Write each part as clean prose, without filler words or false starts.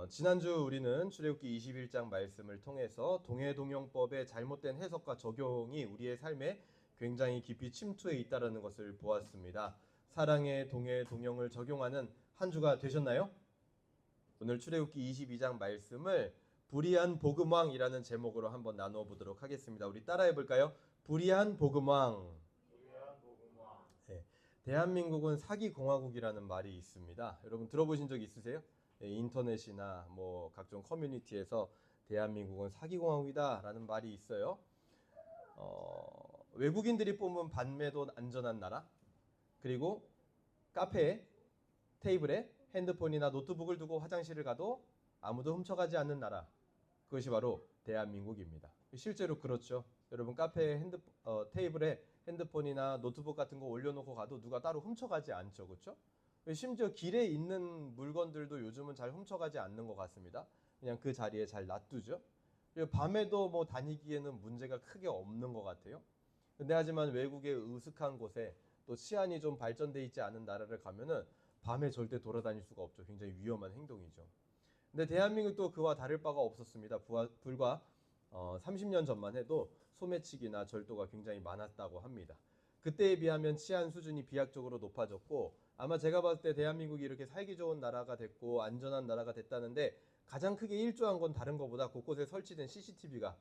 지난주 우리는 출애굽기 21장 말씀을 통해서 동해동용법의 잘못된 해석과 적용이 우리의 삶에 굉장히 깊이 침투해 있다는 것을 보았습니다. 사랑의 동해동용을 적용하는 한 주가 되셨나요? 오늘 출애굽기 22장 말씀을 불의한 복음왕이라는 제목으로 한번 나누어 보도록 하겠습니다. 우리 따라해 볼까요? 불의한 복음왕. 네, 대한민국은 사기공화국이라는 말이 있습니다. 여러분 들어보신 적 있으세요? 인터넷이나 뭐 각종 커뮤니티에서 대한민국은 사기공화국이다라는 말이 있어요. 외국인들이 뽑은 반매도 안전한 나라, 그리고 카페에 테이블에 핸드폰이나 노트북을 두고 화장실을 가도 아무도 훔쳐가지 않는 나라, 그것이 바로 대한민국입니다. 실제로 그렇죠. 여러분 카페에 테이블에 핸드폰이나 노트북 같은 거 올려놓고 가도 누가 따로 훔쳐가지 않죠, 그렇죠? 심지어 길에 있는 물건들도 요즘은 잘 훔쳐가지 않는 것 같습니다. 그냥 그 자리에 잘 놔두죠. 그리고 밤에도 뭐 다니기에는 문제가 크게 없는 것 같아요. 근데 하지만 외국의 으슥한 곳에 또 치안이 좀 발전돼 있지 않은 나라를 가면은 밤에 절대 돌아다닐 수가 없죠. 굉장히 위험한 행동이죠. 근데 대한민국도 그와 다를 바가 없었습니다. 불과 30년 전만 해도 소매치기나 절도가 굉장히 많았다고 합니다. 그때에 비하면 치안 수준이 비약적으로 높아졌고, 아마 제가 봤을 때 대한민국이 이렇게 살기 좋은 나라가 됐고 안전한 나라가 됐다는데 가장 크게 일조한 건 다른 것보다 곳곳에 설치된 CCTV가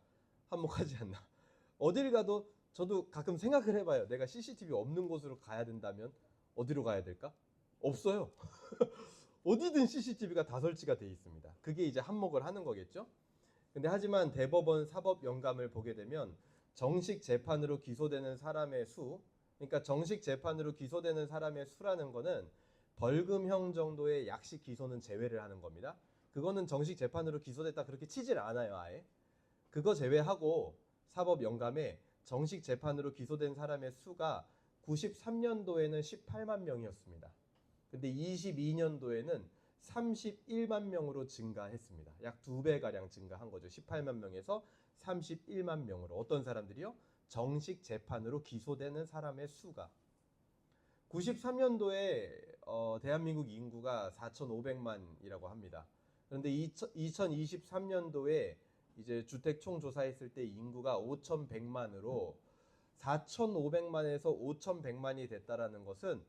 한몫하지 않나. 어딜 가도 저도 가끔 생각을 해봐요. 내가 CCTV 없는 곳으로 가야 된다면 어디로 가야 될까? 없어요. 어디든 CCTV가 다 설치가 돼 있습니다. 그게 이제 한몫을 하는 거겠죠. 근데 하지만 대법원 사법 영감을 보게 되면 정식 재판으로 기소되는 사람의 수, 그러니까 정식 재판으로 기소되는 사람의 수라는 거는 벌금형 정도의 약식 기소는 제외를 하는 겁니다. 그거는 정식 재판으로 기소됐다 그렇게 치질 않아요, 아예. 그거 제외하고 사법 영감에 정식 재판으로 기소된 사람의 수가 93년도에는 18만 명이었습니다. 근데 22년도에는 31만 명으로 증가했습니다. 약 2배가량 증가한 거죠. 18만 명에서 31만 명으로. 어떤 사람들이요? 정식 재판으로 기소되는 사람의 수가. 93년도에 대한민국 인구가 4,500만이라고 합니다. 그런데 2023년도에 이제 주택 총조사했을 때 인구가 5,100만으로 4,500만에서 5,100만이 됐다라는 것은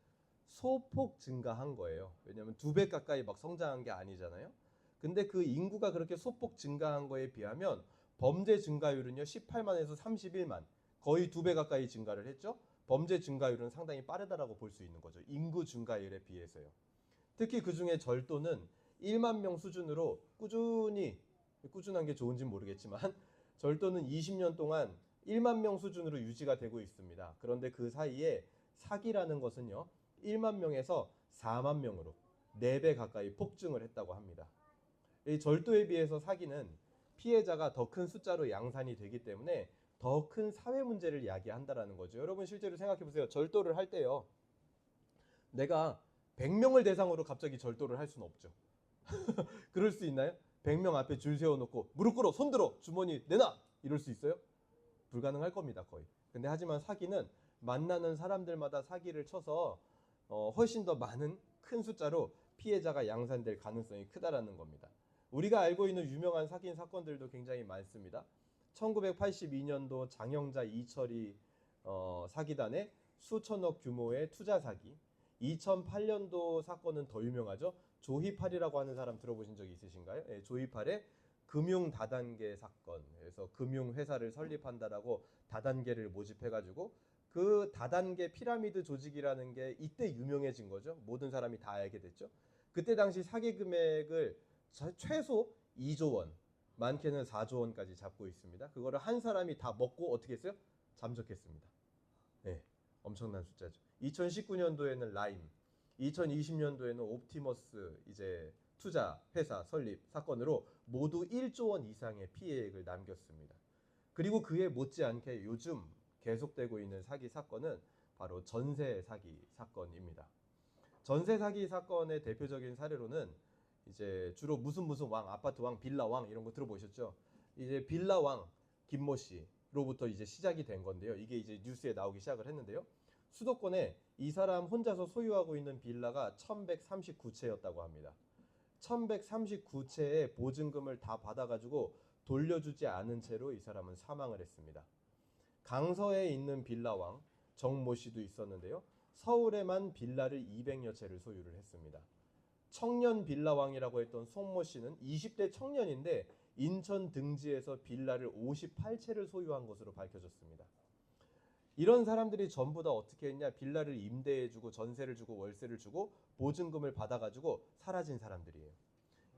소폭 증가한 거예요. 왜냐하면 2배 가까이 막 성장한 게 아니잖아요. 근데 그 인구가 그렇게 소폭 증가한 거에 비하면 범죄 증가율은요 18만에서 31만, 거의 2배 가까이 증가를 했죠. 범죄 증가율은 상당히 빠르다라고 볼 수 있는 거죠. 인구 증가율에 비해서요. 특히 그 중에 절도는 1만 명 수준으로 꾸준한 게 좋은지는 모르겠지만 절도는 20년 동안 1만 명 수준으로 유지가 되고 있습니다. 그런데 그 사이에 사기라는 것은요 1만 명에서 4만 명으로 4배 가까이 폭증을 했다고 합니다. 이 절도에 비해서 사기는 피해자가 더 큰 숫자로 양산이 되기 때문에 더 큰 사회 문제를 야기한다는 거죠. 여러분 실제로 생각해 보세요. 절도를 할 때요. 내가 100명을 대상으로 갑자기 절도를 할 수는 없죠. 그럴 수 있나요? 100명 앞에 줄 세워놓고 무릎 꿇어, 손 들어, 주머니 내놔! 이럴 수 있어요? 불가능할 겁니다, 거의. 근데 하지만 사기는 만나는 사람들마다 사기를 쳐서 훨씬 더 많은 큰 숫자로 피해자가 양산될 가능성이 크다라는 겁니다. 우리가 알고 있는 유명한 사기 사건들도 굉장히 많습니다. 1982년도 장영자 이철이 사기단의 수천억 규모의 투자 사기. 2008년도 사건은 더 유명하죠. 조희팔이라고 하는 사람 들어보신 적 있으신가요? 네, 조희팔의 금융 다단계 사건. 그래서 금융회사를 설립한다라고 다단계를 모집해가지고 그 다단계 피라미드 조직이라는 게 이때 유명해진 거죠. 모든 사람이 다 알게 됐죠. 그때 당시 사기 금액을 최소 2조 원, 많게는 4조 원까지 잡고 있습니다. 그거를 한 사람이 다 먹고 어떻게 했어요? 잠적했습니다. 네, 엄청난 숫자죠. 2019년도에는 라임, 2020년도에는 옵티머스 이제 투자 회사 설립 사건으로 모두 1조 원 이상의 피해액을 남겼습니다. 그리고 그에 못지않게 요즘 계속되고 있는 사기 사건은 바로 전세 사기 사건입니다. 전세 사기 사건의 대표적인 사례로는 이제 주로 무슨 왕, 아파트 왕, 빌라 왕 이런 거 들어보셨죠? 이제 빌라 왕 김모 씨로부터 이제 시작이 된 건데요. 이게 이제 뉴스에 나오기 시작을 했는데요. 수도권에 이 사람 혼자서 소유하고 있는 빌라가 1139채였다고 합니다. 1139채의 보증금을 다 받아가지고 돌려주지 않은 채로 이 사람은 사망을 했습니다. 강서에 있는 빌라왕 정모 씨도 있었는데요. 서울에만 빌라를 200여 채를 소유를 했습니다. 청년 빌라왕이라고 했던 송모 씨는 20대 청년인데 인천 등지에서 빌라를 58채를 소유한 것으로 밝혀졌습니다. 이런 사람들이 전부 다 어떻게 했냐? 빌라를 임대해주고 전세를 주고 월세를 주고 보증금을 받아가지고 사라진 사람들이에요.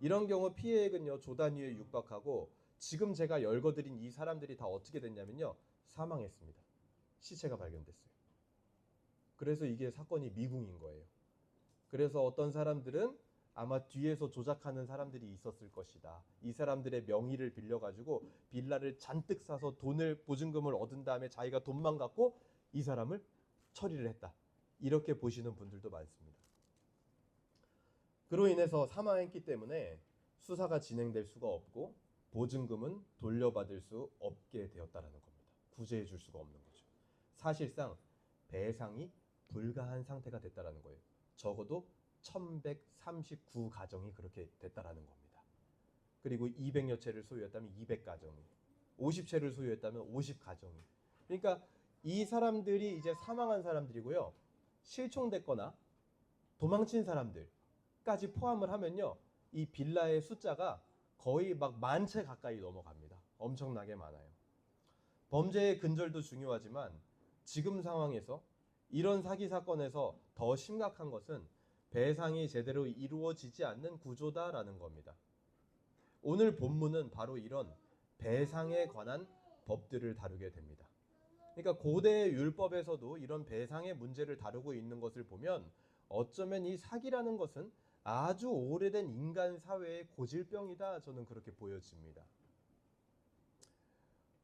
이런 경우 피해액은요 조 단위에 육박하고 지금 제가 열거드린 이 사람들이 다 어떻게 됐냐면요 사망했습니다. 시체가 발견됐어요. 그래서 이게 사건이 미궁인 거예요. 그래서 어떤 사람들은 아마 뒤에서 조작하는 사람들이 있었을 것이다. 이 사람들의 명의를 빌려가지고 빌라를 잔뜩 사서 돈을 보증금을 얻은 다음에 자기가 돈만 갖고 이 사람을 처리를 했다. 이렇게 보시는 분들도 많습니다. 그로 인해서 사망했기 때문에 수사가 진행될 수가 없고 보증금은 돌려받을 수 없게 되었다는 겁니다. 구제해 줄 수가 없는 거죠. 사실상 배상이 불가한 상태가 됐다는 거예요. 적어도 1139가정이 그렇게 됐다라는 겁니다. 그리고 200여 채를 소유했다면 200가정이, 50채를 소유했다면 50가정이. 그러니까 이 사람들이 이제 사망한 사람들이고요. 실종됐거나 도망친 사람들까지 포함을 하면요. 이 빌라의 숫자가 거의 막 10,000채 가까이 넘어갑니다. 엄청나게 많아요. 범죄의 근절도 중요하지만 지금 상황에서 이런 사기 사건에서 더 심각한 것은 배상이 제대로 이루어지지 않는 구조다라는 겁니다. 오늘 본문은 바로 이런 배상에 관한 법들을 다루게 됩니다. 그러니까 고대 율법에서도 이런 배상의 문제를 다루고 있는 것을 보면 어쩌면 이 사기라는 것은 아주 오래된 인간 사회의 고질병이다. 저는 그렇게 보여집니다.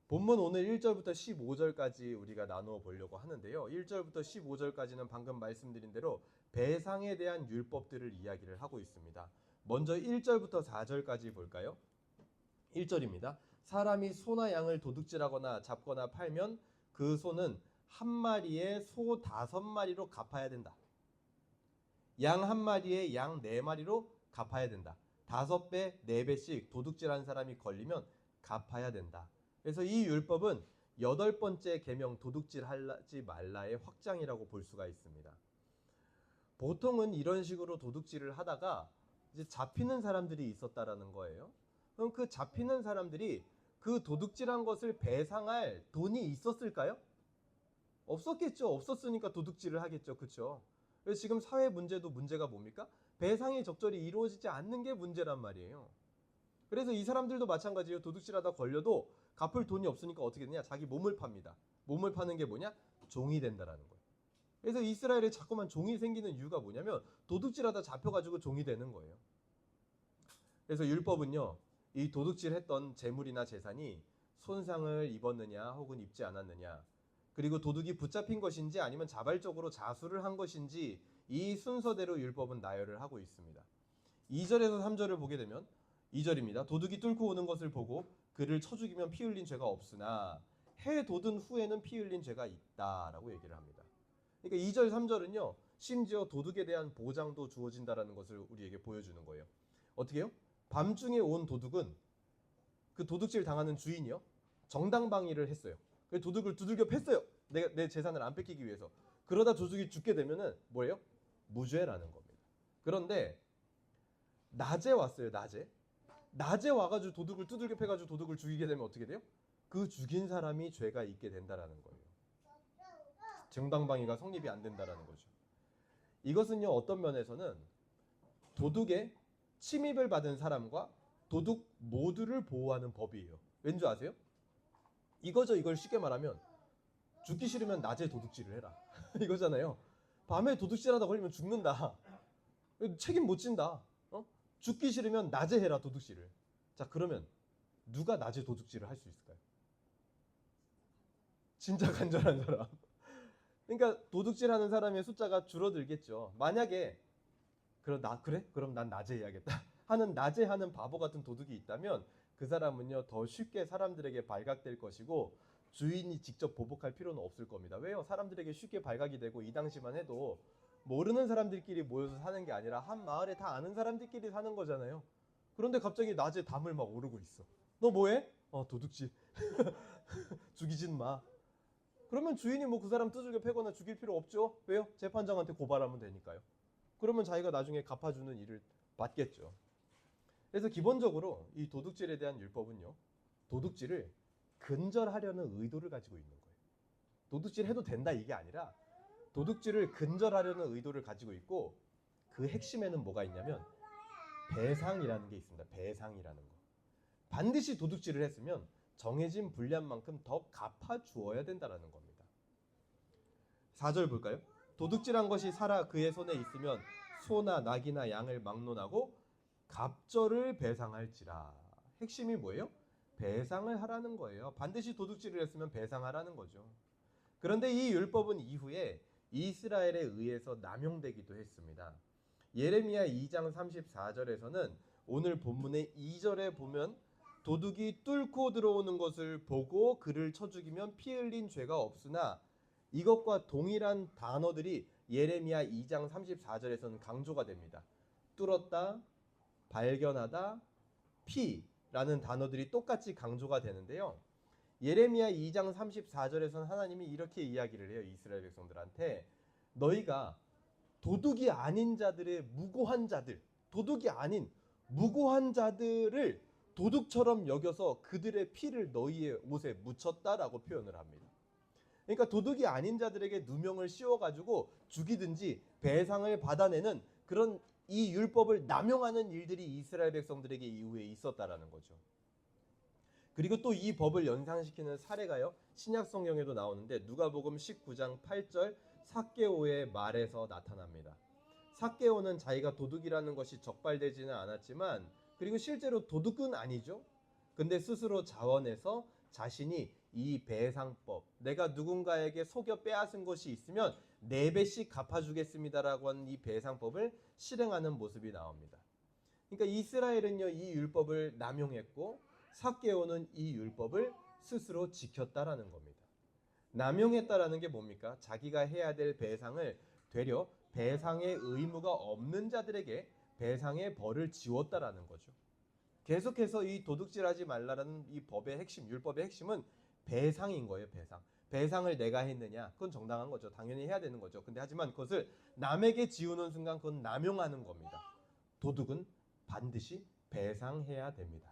본문 오늘 1절부터 15절까지 우리가 나누어 보려고 하는데요. 1절부터 15절까지는 방금 말씀드린 대로 배상에 대한 율법들을 이야기를 하고 있습니다. 먼저 1절부터 4절까지 볼까요? 1절입니다. 사람이 소나 양을 도둑질하거나 잡거나 팔면 그 소는 한 마리에 소 5마리로 갚아야 된다. 양 한 마리에 양 4마리로 갚아야 된다. 5배, 4배씩 도둑질한 사람이 걸리면 갚아야 된다. 그래서 이 율법은 8번째 계명 도둑질하지 말라의 확장이라고 볼 수가 있습니다. 보통은 이런 식으로 도둑질을 하다가 이제 잡히는 사람들이 있었다라는 거예요. 그럼 그 잡히는 사람들이 그 도둑질한 것을 배상할 돈이 있었을까요? 없었겠죠. 없었으니까 도둑질을 하겠죠. 그렇죠? 그래서 지금 사회 문제도 문제가 뭡니까? 배상이 적절히 이루어지지 않는 게 문제란 말이에요. 그래서 이 사람들도 마찬가지예요. 도둑질하다 걸려도 갚을 돈이 없으니까 어떻게 되냐? 자기 몸을 팝니다. 몸을 파는 게 뭐냐? 종이 된다라는 거예요. 그래서 이스라엘에 자꾸만 종이 생기는 이유가 뭐냐면 도둑질하다 잡혀가지고 종이 되는 거예요. 그래서 율법은요. 이 도둑질했던 재물이나 재산이 손상을 입었느냐 혹은 입지 않았느냐 그리고 도둑이 붙잡힌 것인지 아니면 자발적으로 자수를 한 것인지 이 순서대로 율법은 나열을 하고 있습니다. 2절에서 3절을 보게 되면 2절입니다. 도둑이 뚫고 오는 것을 보고 그를 쳐 죽이면 피 흘린 죄가 없으나 해 돋은 후에는 피 흘린 죄가 있다라고 얘기를 합니다. 그러니까 2절, 3절은요. 심지어 도둑에 대한 보장도 주어진다라는 것을 우리에게 보여주는 거예요. 어떻게 해요? 밤중에 온 도둑은 그 도둑질 당하는 주인이요. 정당방위를 했어요. 그래서 도둑을 두들겨 팼어요. 내 재산을 안 뺏기기 위해서. 그러다 도둑이 죽게 되면은 뭐예요? 무죄라는 겁니다. 그런데 낮에 왔어요. 낮에 와가지고 도둑을 두들겨 패가지고 도둑을 죽이게 되면 어떻게 돼요? 그 죽인 사람이 죄가 있게 된다라는 거예요. 정당방위가 성립이 안 된다라는 거죠. 이것은요 어떤 면에서는 도둑의 침입을 받은 사람과 도둑 모두를 보호하는 법이에요. 왠지 아세요? 이거죠. 이걸 쉽게 말하면 죽기 싫으면 낮에 도둑질을 해라. 이거잖아요. 밤에 도둑질하다 걸리면 죽는다. 책임 못 진다. 죽기 싫으면 낮에 해라 도둑질을. 자 그러면 누가 낮에 도둑질을 할 수 있을까요? 진짜 간절한 사람. 그러니까 도둑질하는 사람의 숫자가 줄어들겠죠. 만약에 그래? 그럼 난 낮에 해야겠다. 하는 낮에 하는 바보 같은 도둑이 있다면 그 사람은요 더 쉽게 사람들에게 발각될 것이고 주인이 직접 보복할 필요는 없을 겁니다. 왜요? 사람들에게 쉽게 발각이 되고 이 당시만 해도 모르는 사람들끼리 모여서 사는 게 아니라 한 마을에 다 아는 사람들끼리 사는 거잖아요. 그런데 갑자기 낮에 담을 막 오르고 있어. 너 뭐해? 도둑질. 죽이진 마. 그러면 주인이 뭐 그 사람 두들겨 패거나 죽일 필요 없죠. 왜요? 재판장한테 고발하면 되니까요. 그러면 자기가 나중에 갚아주는 일을 받겠죠. 그래서 기본적으로 이 도둑질에 대한 율법은요, 도둑질을 근절하려는 의도를 가지고 있는 거예요. 도둑질 해도 된다 이게 아니라 도둑질을 근절하려는 의도를 가지고 있고, 그 핵심에는 뭐가 있냐면 배상이라는 게 있습니다. 배상이라는 거. 반드시 도둑질을 했으면 정해진 분량만큼 더 갚아주어야 된다는 겁니다. 4절 볼까요? 도둑질한 것이 살아 그의 손에 있으면 소나 낙이나 양을 막론하고 갑절을 배상할지라. 핵심이 뭐예요? 배상을 하라는 거예요. 반드시 도둑질을 했으면 배상하라는 거죠. 그런데 이 율법은 이후에 이스라엘에 의해서 남용되기도 했습니다. 예레미야 2장 34절에서는 오늘 본문의 2절에 보면 도둑이 뚫고 들어오는 것을 보고 그를 쳐 죽이면 피 흘린 죄가 없으나, 이것과 동일한 단어들이 예레미야 2장 34절에서는 강조가 됩니다. 뚫었다, 발견하다, 피라는 단어들이 똑같이 강조가 되는데요. 예레미야 2장 34절에서는 하나님이 이렇게 이야기를 해요. 이스라엘 백성들한테 너희가 도둑이 아닌 자들의 무고한 자들, 도둑이 아닌 무고한 자들을 도둑처럼 여겨서 그들의 피를 너희의 옷에 묻혔다라고 표현을 합니다. 그러니까 도둑이 아닌 자들에게 누명을 씌워가지고 죽이든지 배상을 받아내는 그런 이 율법을 남용하는 일들이 이스라엘 백성들에게 이후에 있었다라는 거죠. 그리고 또 이 법을 연상시키는 사례가요, 신약 성경에도 나오는데 누가복음 19장 8절 삭개오의 말에서 나타납니다. 삭개오는 자기가 도둑이라는 것이 적발되지는 않았지만, 그리고 실제로 도둑은 아니죠. 근데 스스로 자원해서 자신이 이 배상법, 내가 누군가에게 속여 빼앗은 것이 있으면 4배씩 갚아주겠습니다라고 하는 이 배상법을 실행하는 모습이 나옵니다. 그러니까 이스라엘은요, 이 율법을 남용했고 삭개오는 이 율법을 스스로 지켰다라는 겁니다. 남용했다라는 게 뭡니까? 자기가 해야 될 배상을 되려 배상의 의무가 없는 자들에게 배상의 벌을 지웠다라는 거죠. 계속해서 이 도둑질하지 말라라는 이 법의 핵심, 율법의 핵심은 배상인 거예요. 배상. 배상을 내가 했느냐? 그건 정당한 거죠. 당연히 해야 되는 거죠. 근데 하지만 그것을 남에게 지우는 순간 그건 남용하는 겁니다. 도둑은 반드시 배상해야 됩니다.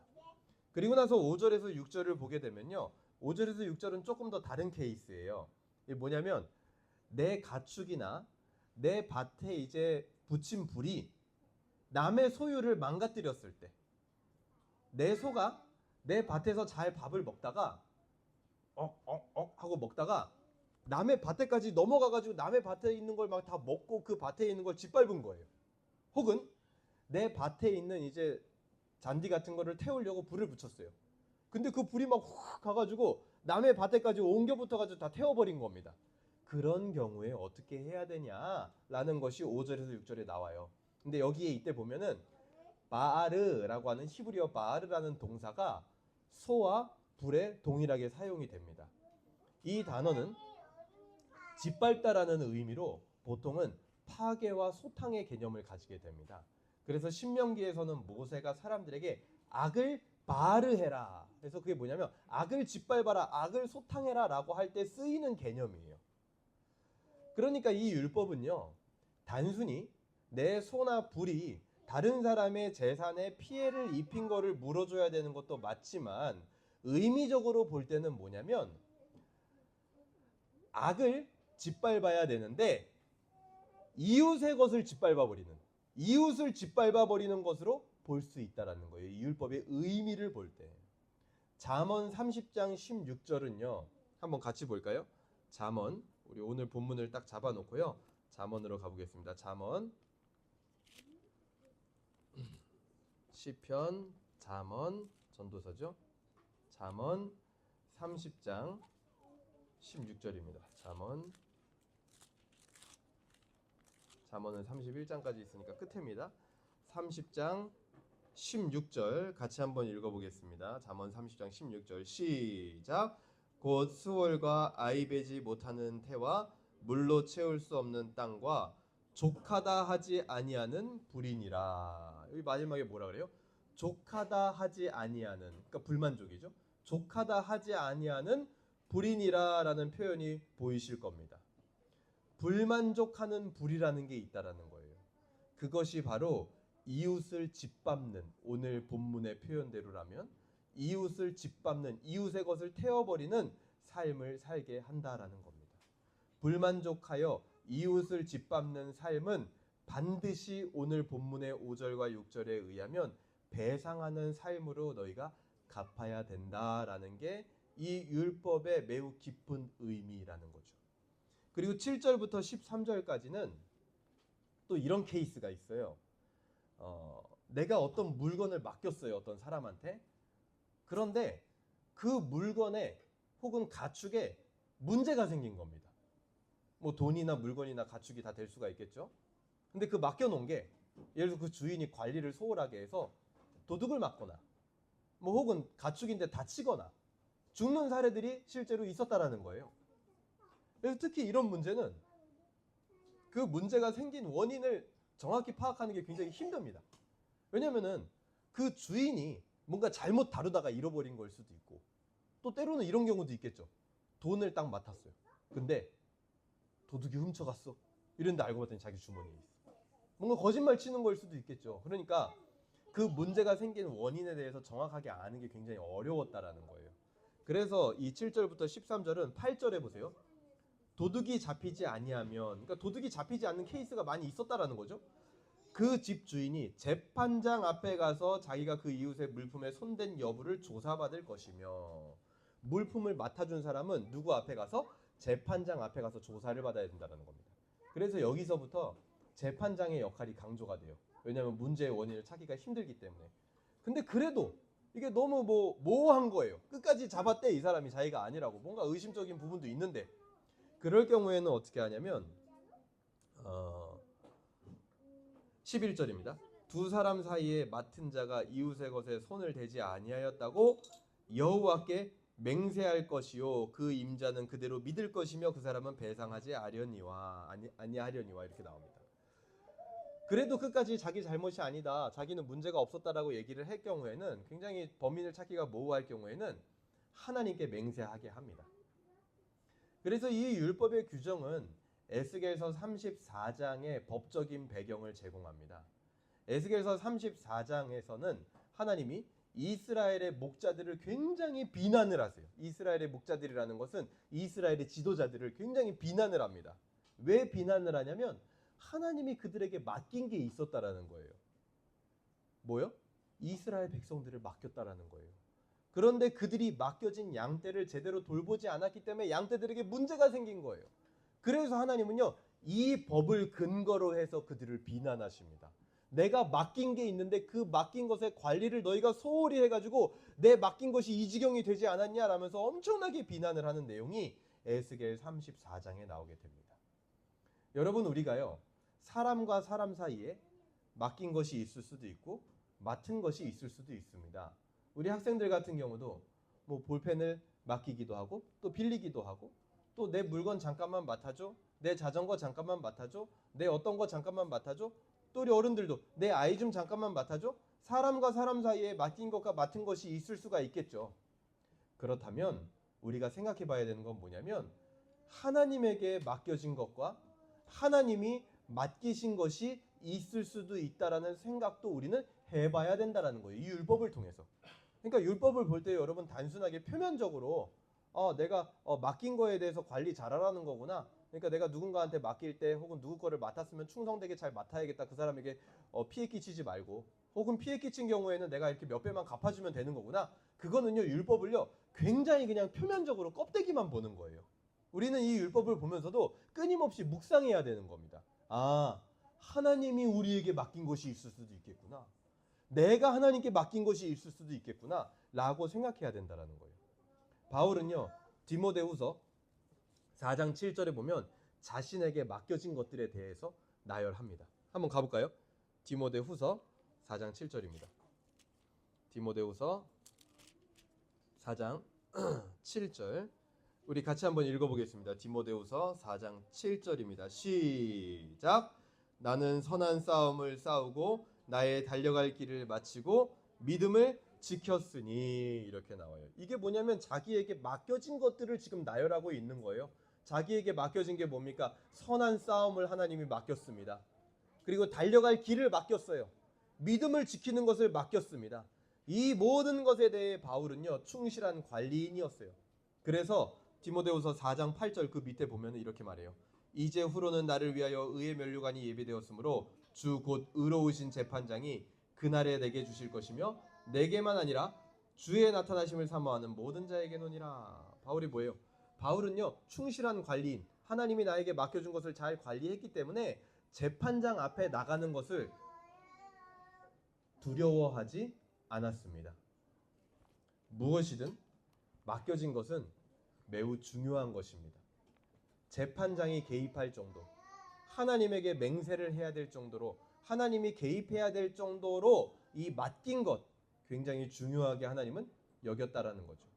그리고 나서 5절에서 6절을 보게 되면요, 5절에서 6절은 조금 더 다른 케이스예요. 이게 뭐냐면 내 가축이나 내 밭에 이제 붙인 불이 남의 소유를 망가뜨렸을 때, 내 소가 내 밭에서 잘 밥을 먹다가 하고 먹다가 남의 밭에까지 넘어가가지고 남의 밭에 있는 걸 막 다 먹고 그 밭에 있는 걸 짓밟은 거예요. 혹은 내 밭에 있는 이제 잔디 같은 거를 태우려고 불을 붙였어요. 근데 그 불이 막 훅 가가지고 남의 밭에까지 옮겨 붙어가지고 다 태워버린 겁니다. 그런 경우에 어떻게 해야 되냐라는 것이 5절에서 6절에 나와요. 근데 여기에 이때 보면은 바아르라고 하는 히브리어 바아르라는 동사가 소와 불에 동일하게 사용이 됩니다. 이 단어는 짓밟다라는 의미로 보통은 파괴와 소탕의 개념을 가지게 됩니다. 그래서 신명기에서는 모세가 사람들에게 악을 바르해라, 그래서 그게 뭐냐면 악을 짓밟아라, 악을 소탕해라 라고 할 때 쓰이는 개념이에요. 그러니까 이 율법은요, 단순히 내 소나 불이 다른 사람의 재산에 피해를 입힌 거를 물어줘야 되는 것도 맞지만, 의미적으로 볼 때는 뭐냐면 악을 짓밟아야 되는데 이웃의 것을 짓밟아 버리는, 이웃을 짓밟아 버리는 것으로 볼 수 있다라는 거예요. 이 율법의 의미를 볼 때. 잠언 30장 16절은요. 한번 같이 볼까요? 잠언, 우리 오늘 본문을 딱 잡아 놓고요. 잠언으로 가보겠습니다. 잠언, 시편, 잠언, 전도서죠. 잠언 30장 16절입니다. 잠언은 31장까지 있으니까 끝입니다. 30장 16절 같이 한번 읽어보겠습니다. 잠언 30장 16절 시작. 곧 수월과 아이 베지 못하는 태와 물로 채울 수 없는 땅과 족하다 하지 아니하는 불인이라. 여기 마지막에 뭐라 그래요? 족하다 하지 아니하는, 그러니까 불만족이죠. 족하다 하지 아니하는 불인이라라는 표현이 보이실 겁니다. 불만족하는 불이라는 게 있다라는 거예요. 그것이 바로 이웃을 짓밟는, 오늘 본문의 표현대로라면 이웃을 짓밟는, 이웃의 것을 태워버리는 삶을 살게 한다라는 겁니다. 불만족하여 이웃을 짓밟는 삶은 반드시 오늘 본문의 5절과 6절에 의하면 배상하는 삶으로 너희가 갚아야 된다라는 게 이 율법의 매우 깊은 의미라는 거죠. 그리고 7절부터 13절까지는 또 이런 케이스가 있어요. 내가 어떤 물건을 맡겼어요. 어떤 사람한테. 그런데 그 물건에 혹은 가축에 문제가 생긴 겁니다. 뭐 돈이나 물건이나 가축이 다 될 수가 있겠죠. 근데 그 맡겨놓은 게 예를 들어 그 주인이 관리를 소홀하게 해서 도둑을 맞거나 뭐 혹은 가축인데 다치거나 죽는 사례들이 실제로 있었다라는 거예요. 그래서 특히 이런 문제는 그 문제가 생긴 원인을 정확히 파악하는 게 굉장히 힘듭니다. 왜냐면은 그 주인이 뭔가 잘못 다루다가 잃어버린 걸 수도 있고 또 때로는 이런 경우도 있겠죠. 돈을 딱 맡았어요. 근데 도둑이 훔쳐갔어. 이런데 알고 봤더니 자기 주머니에 있어. 뭔가 거짓말 치는 걸 수도 있겠죠. 그러니까 그 문제가 생긴 원인에 대해서 정확하게 아는 게 굉장히 어려웠다라는 거예요. 그래서 이 7절부터 13절은 8절에 보세요. 도둑이 잡히지 아니하면, 그러니까 도둑이 잡히지 않는 케이스가 많이 있었다라는 거죠. 그 집 주인이 재판장 앞에 가서 자기가 그 이웃의 물품에 손댄 여부를 조사받을 것이며, 물품을 맡아준 사람은 누구 앞에 가서? 재판장 앞에 가서 조사를 받아야 된다는 겁니다. 그래서 여기서부터 재판장의 역할이 강조가 돼요. 왜냐하면 문제의 원인을 찾기가 힘들기 때문에. 근데 그래도 이게 너무 모호한 거예요. 끝까지 잡았대 이 사람이 자기가 아니라고. 뭔가 의심적인 부분도 있는데 그럴 경우에는 어떻게 하냐면 11절입니다. 두 사람 사이에 맡은 자가 이웃의 것에 손을 대지 아니하였다고 여호와께 맹세할 것이요 그 임자는 그대로 믿을 것이며 그 사람은 배상하지 아니하려니와 이렇게 나옵니다. 그래도 끝까지 자기 잘못이 아니다, 자기는 문제가 없었다라고 얘기를 할 경우에는, 굉장히 범인을 찾기가 모호할 경우에는 하나님께 맹세하게 합니다. 그래서 이 율법의 규정은 에스겔서 34장의 법적인 배경을 제공합니다. 에스겔서 34장에서는 하나님이 이스라엘의 목자들을 굉장히 비난을 하세요. 이스라엘의 목자들이라는 것은 이스라엘의 지도자들을 굉장히 비난을 합니다. 왜 비난을 하냐면 하나님이 그들에게 맡긴 게 있었다라는 거예요. 뭐요? 이스라엘 백성들을 맡겼다라는 거예요. 그런데 그들이 맡겨진 양떼를 제대로 돌보지 않았기 때문에 양떼들에게 문제가 생긴 거예요. 그래서 하나님은요, 이 법을 근거로 해서 그들을 비난하십니다. 내가 맡긴 게 있는데 그 맡긴 것의 관리를 너희가 소홀히 해가지고 내 맡긴 것이 이 지경이 되지 않았냐라면서 엄청나게 비난을 하는 내용이 에스겔 34장에 나오게 됩니다. 여러분, 우리가요, 사람과 사람 사이에 맡긴 것이 있을 수도 있고 맡은 것이 있을 수도 있습니다. 우리 학생들 같은 경우도 뭐 볼펜을 맡기기도 하고 또 빌리기도 하고 또 내 물건 잠깐만 맡아줘, 내 자전거 잠깐만 맡아줘, 내 어떤 거 잠깐만 맡아줘, 또 우리 어른들도 내 아이 좀 잠깐만 맡아줘. 사람과 사람 사이에 맡긴 것과 맡은 것이 있을 수가 있겠죠. 그렇다면 우리가 생각해 봐야 되는 건 뭐냐면 하나님에게 맡겨진 것과 하나님이 맡기신 것이 있을 수도 있다라는 생각도 우리는 해봐야 된다라는 거예요. 이 율법을 통해서. 그러니까 율법을 볼 때 여러분 단순하게 표면적으로 내가 맡긴 거에 대해서 관리 잘하라는 거구나. 그러니까 내가 누군가한테 맡길 때 혹은 누구 거를 맡았으면 충성되게 잘 맡아야겠다. 그 사람에게 피해 끼치지 말고, 혹은 피해 끼친 경우에는 내가 이렇게 몇 배만 갚아주면 되는 거구나. 그거는요, 율법을요 굉장히 그냥 표면적으로 껍데기만 보는 거예요. 우리는 이 율법을 보면서도 끊임없이 묵상해야 되는 겁니다. 하나님이 우리에게 맡긴 것이 있을 수도 있겠구나. 내가 하나님께 맡긴 것이 있을 수도 있겠구나 라고 생각해야 된다는 거예요. 바울은요, 디모데후서 4장 7절에 보면 자신에게 맡겨진 것들에 대해서 나열합니다. 한번 가볼까요? 디모데후서 4장 7절입니다. 디모데후서 4장 7절 우리 같이 한번 읽어보겠습니다. 디모데후서 4장 7절입니다. 시작! 나는 선한 싸움을 싸우고 나의 달려갈 길을 마치고 믿음을 지켰으니 이렇게 나와요. 이게 뭐냐면 자기에게 맡겨진 것들을 지금 나열하고 있는 거예요. 자기에게 맡겨진 게 뭡니까? 선한 싸움을 하나님이 맡겼습니다. 그리고 달려갈 길을 맡겼어요. 믿음을 지키는 것을 맡겼습니다. 이 모든 것에 대해 바울은요, 충실한 관리인이었어요. 그래서 디모데후서 4장 8절 그 밑에 보면 이렇게 말해요. 이제 후로는 나를 위하여 의의 면류관이 예비되었으므로 주 곧 의로우신 재판장이 그날에 내게 주실 것이며 내게만 아니라 주의 나타나심을 사모하는 모든 자에게노니라. 바울이 뭐예요? 바울은요, 충실한 관리인, 하나님이 나에게 맡겨준 것을 잘 관리했기 때문에 재판장 앞에 나가는 것을 두려워하지 않았습니다. 무엇이든 맡겨진 것은 매우 중요한 것입니다. 재판장이 개입할 정도, 하나님에게 맹세를 해야 될 정도로, 하나님이 개입해야 될 정도로 이 맡긴 것 굉장히 중요하게 하나님은 여겼다라는 거죠.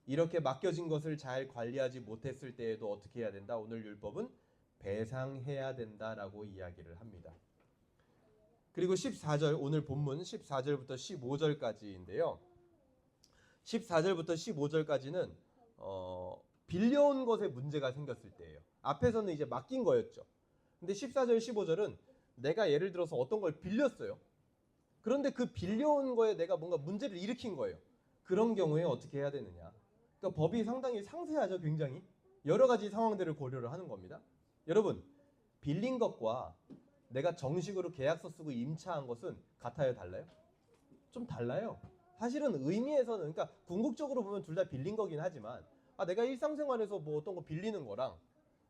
이렇게 맡겨진 것을 잘 관리하지 못했을 때에도 어떻게 해야 된다? 오늘 율법은 배상해야 된다라고 이야기를 합니다. 그리고 14절, 오늘 본문 14절부터 15절까지인데요. 14절부터 15절까지는 빌려온 것에 문제가 생겼을 때예요. 앞에서는 이제 맡긴 거였죠. 근데 14절, 15절은 내가 예를 들어서 어떤 걸 빌렸어요. 그런데 그 빌려온 거에 내가 뭔가 문제를 일으킨 거예요. 그런 경우에 어떻게 해야 되느냐. 그러니까 법이 상당히 상세하죠. 굉장히 여러 가지 상황들을 고려를 하는 겁니다. 여러분, 빌린 것과 내가 정식으로 계약서 쓰고 임차한 것은 같아요? 달라요? 좀 달라요. 사실은 의미에서는, 그러니까 궁극적으로 보면 둘 다 빌린 거긴 하지만 내가 일상생활에서 뭐 어떤 거 빌리는 거랑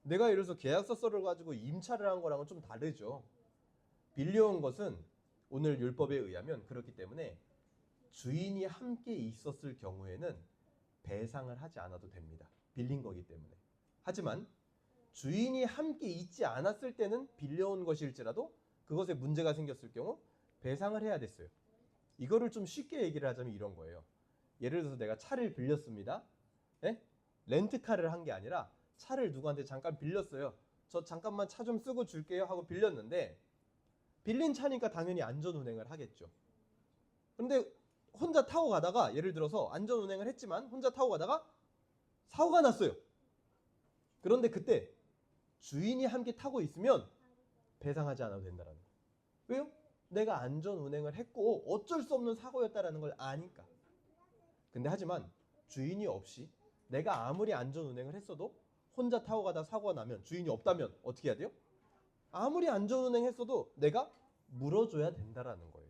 내가 예를 들어서 계약서를 가지고 임차를 한 거랑은 좀 다르죠. 빌려온 것은 오늘 율법에 의하면 그렇기 때문에 주인이 함께 있었을 경우에는 배상을 하지 않아도 됩니다. 빌린 거기 때문에. 하지만 주인이 함께 있지 않았을 때는 빌려온 것일지라도 그것에 문제가 생겼을 경우 배상을 해야 됐어요. 이거를 좀 쉽게 얘기를 하자면 이런 거예요. 예를 들어서 내가 차를 빌렸습니다. 네? 렌트카를 한 게 아니라 차를 누구한테 잠깐 빌렸어요. 저 잠깐만 차 좀 쓰고 줄게요 하고 빌렸는데 빌린 차니까 당연히 안전운행을 하겠죠. 그런데 혼자 타고 가다가 예를 들어서 안전운행을 했지만 혼자 타고 가다가 사고가 났어요. 그런데 그때 주인이 함께 타고 있으면 배상하지 않아도 된다는 거예요. 왜요? 내가 안전운행을 했고 어쩔 수 없는 사고였다는 걸 아니까. 근데 하지만 주인이 없이 내가 아무리 안전운행을 했어도 혼자 타고 가다 사고가 나면 주인이 없다면 어떻게 해야 돼요? 아무리 안전운행했어도 내가 물어줘야 된다라는 거예요.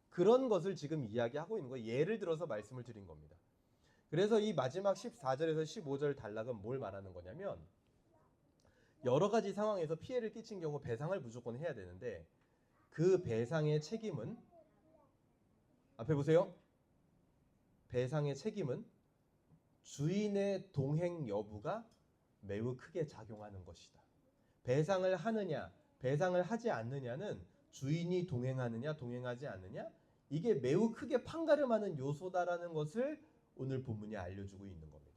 그런 것을 지금 이야기하고 있는 거예요. 예를 들어서 말씀을 드린 겁니다. 그래서 이 마지막 14절에서 15절 단락은 뭘 말하는 거냐면 여러 가지 상황에서 피해를 끼친 경우 배상을 무조건 해야 되는데 그 배상의 책임은 앞에 보세요. 배상의 책임은 주인의 동행 여부가 매우 크게 작용하는 것이다. 배상을 하느냐, 배상을 하지 않느냐는 주인이 동행하느냐, 동행하지 않느냐, 이게 매우 크게 판가름하는 요소다라는 것을 오늘 본문이 알려주고 있는 겁니다.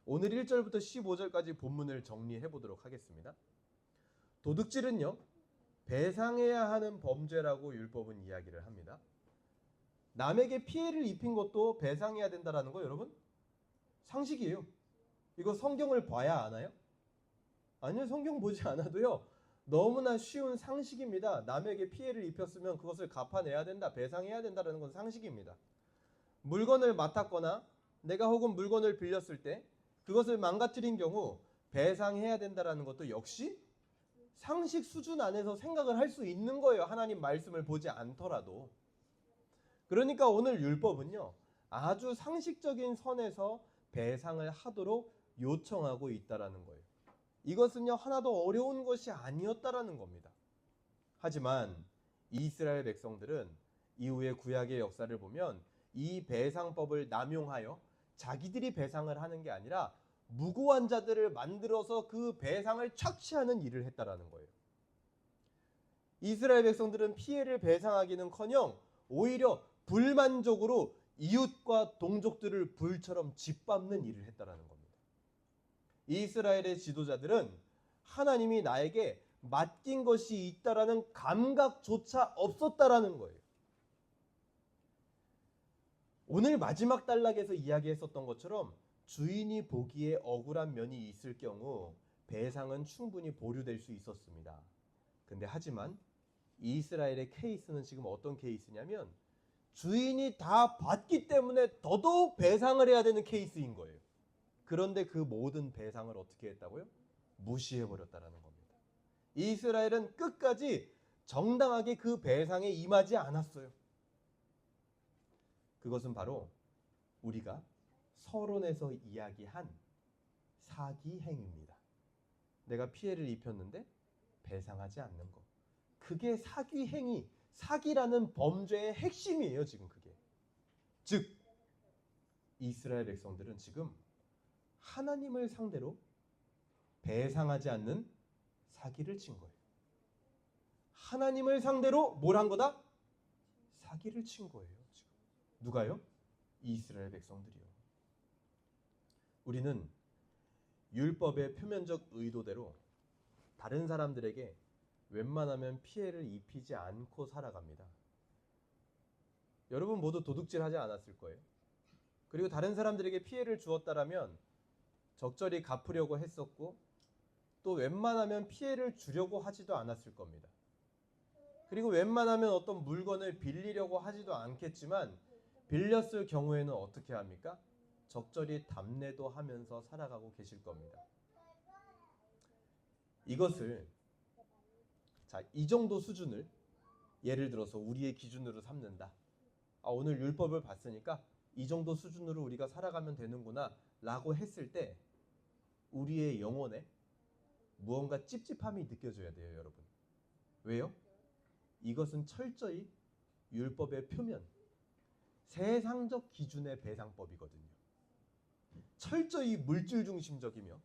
오늘 1절부터 15절까지 본문을 정리해 보도록 하겠습니다. 도둑질은요, 배상해야 하는 범죄라고 율법은 이야기를 합니다. 남에게 피해를 입힌 것도 배상해야 된다는 거 여러분? 상식이에요. 이거 성경을 봐야 아나요? 아니요, 성경 보지 않아도요. 너무나 쉬운 상식입니다. 남에게 피해를 입혔으면 그것을 갚아내야 된다, 배상해야 된다는 건 상식입니다. 물건을 맡았거나 내가 혹은 물건을 빌렸을 때 그것을 망가뜨린 경우 배상해야 된다는 것도 역시 상식 수준 안에서 생각을 할 수 있는 거예요. 하나님 말씀을 보지 않더라도. 그러니까 오늘 율법은요, 아주 상식적인 선에서 배상을 하도록 요청하고 있다라는 거예요. 이것은요, 하나도 어려운 것이 아니었다라는 겁니다. 하지만 이스라엘 백성들은 이후의 구약의 역사를 보면 이 배상법을 남용하여 자기들이 배상을 하는 게 아니라 무고한 자들을 만들어서 그 배상을 착취하는 일을 했다라는 거예요. 이스라엘 백성들은 피해를 배상하기는커녕 오히려 불만족으로 이웃과 동족들을 불처럼 짓밟는 일을 했다라는 겁니다. 이스라엘의 지도자들은 하나님이 나에게 맡긴 것이 있다라는 감각조차 없었다라는 거예요. 오늘 마지막 단락에서 이야기했었던 것처럼 주인이 보기에 억울한 면이 있을 경우 배상은 충분히 보류될 수 있었습니다. 근데 하지만 이스라엘의 케이스는 지금 어떤 케이스냐면 주인이 다 받기 때문에 더더욱 배상을 해야 되는 케이스인 거예요. 그런데 그 모든 배상을 어떻게 했다고요? 무시해버렸다라는 겁니다. 이스라엘은 끝까지 정당하게 그 배상에 임하지 않았어요. 그것은 바로 우리가 서론에서 이야기한 사기 행위입니다. 내가 피해를 입혔는데 배상하지 않는 것. 그게 사기 행위, 사기라는 범죄의 핵심이에요, 지금 그게. 즉, 이스라엘 백성들은 지금 하나님을 상대로 배상하지 않는 사기를 친 거예요. 하나님을 상대로 뭘 한 거다? 사기를 친 거예요, 지금. 누가요? 이스라엘 백성들이요. 우리는 율법의 표면적 의도대로 다른 사람들에게 웬만하면 피해를 입히지 않고 살아갑니다. 여러분 모두 도둑질하지 않았을 거예요. 그리고 다른 사람들에게 피해를 주었다라면 적절히 갚으려고 했었고 또 웬만하면 피해를 주려고 하지도 않았을 겁니다. 그리고 웬만하면 어떤 물건을 빌리려고 하지도 않겠지만 빌렸을 경우에는 어떻게 합니까? 적절히 답례도 하면서 살아가고 계실 겁니다. 이것을 이 정도 수준을 예를 들어서 우리의 기준으로 삼는다. 오늘 율법을 봤으니까 이 정도 수준으로 우리가 살아가면 되는구나 라고 했을 때 우리의 영혼에 무언가 찝찝함이 느껴져야 돼요, 여러분. 왜요? 이것은 철저히 율법의 표면, 세상적 기준의 배상법이거든요. 철저히 물질 중심적이며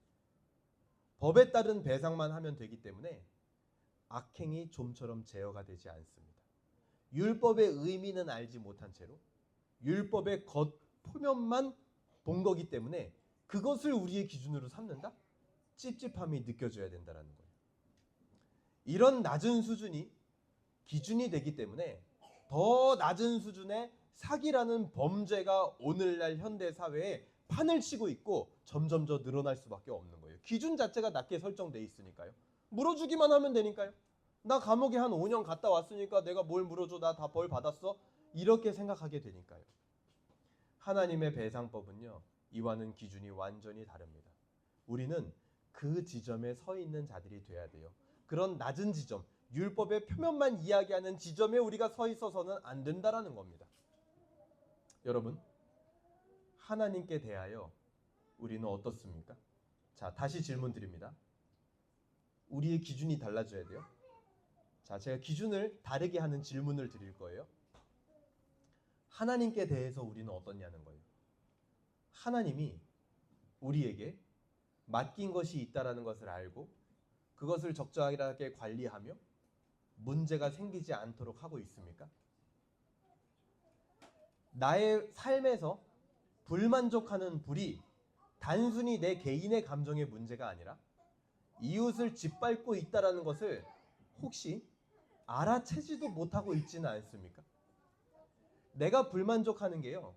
법에 따른 배상만 하면 되기 때문에 악행이 좀처럼 제어가 되지 않습니다. 율법의 의미는 알지 못한 채로 율법의 겉 표면만 본 거기 때문에 그것을 우리의 기준으로 삼는다? 찝찝함이 느껴져야 된다는 거예요. 이런 낮은 수준이 기준이 되기 때문에 더 낮은 수준의 사기라는 범죄가 오늘날 현대 사회에 판을 치고 있고 점점 더 늘어날 수밖에 없는 거예요. 기준 자체가 낮게 설정돼 있으니까요. 물어주기만 하면 되니까요. 나 감옥에 한 5년 갔다 왔으니까 내가 뭘 물어줘? 나 다 벌 받았어? 이렇게 생각하게 되니까요. 하나님의 배상법은요, 이와는 기준이 완전히 다릅니다. 우리는 그 지점에 서 있는 자들이 돼야 돼요. 그런 낮은 지점, 율법의 표면만 이야기하는 지점에 우리가 서 있어서는 안 된다라는 겁니다. 여러분, 하나님께 대하여 우리는 어떻습니까? 자, 다시 질문 드립니다. 우리의 기준이 달라져야 돼요. 자, 제가 기준을 다르게 하는 질문을 드릴 거예요. 하나님께 대해서 우리는 어떻냐는 거예요. 하나님이 우리에게 맡긴 것이 있다라는 것을 알고 그것을 적절하게 관리하며 문제가 생기지 않도록 하고 있습니까? 나의 삶에서 불만족하는 불이 단순히 내 개인의 감정의 문제가 아니라 이웃을 짓밟고 있다라는 것을 혹시 알아채지도 못하고 있지는 않습니까? 내가 불만족하는 게요,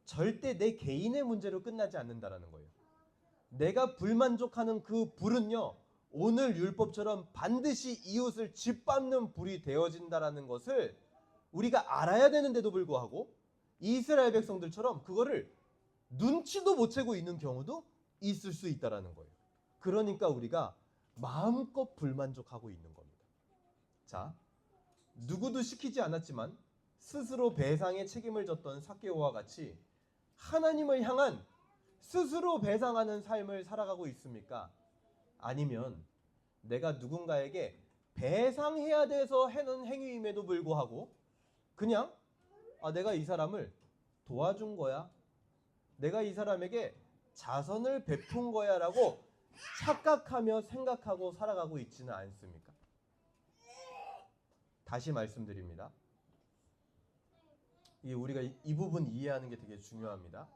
절대 내 개인의 문제로 끝나지 않는다라는 거예요. 내가 불만족하는 그 불은요, 오늘 율법처럼 반드시 이웃을 짓밟는 불이 되어진다라는 것을 우리가 알아야 되는데도 불구하고 이스라엘 백성들처럼 그거를 눈치도 못 채고 있는 경우도 있을 수 있다라는 거예요. 그러니까 우리가 마음껏 불만족하고 있는 겁니다. 자, 누구도 시키지 않았지만 스스로 배상의 책임을 졌던 삭개오와 같이 하나님을 향한 스스로 배상하는 삶을 살아가고 있습니까? 아니면 내가 누군가에게 배상해야 돼서 하는 행위임에도 불구하고 그냥 내가 이 사람을 도와준 거야, 내가 이 사람에게 자선을 베푼 거야 라고 착각하며 생각하고 살아가고 있지는 않습니까? 다시 말씀드립니다. 우리가 이 부분 이해하는 게 되게 중요합니다.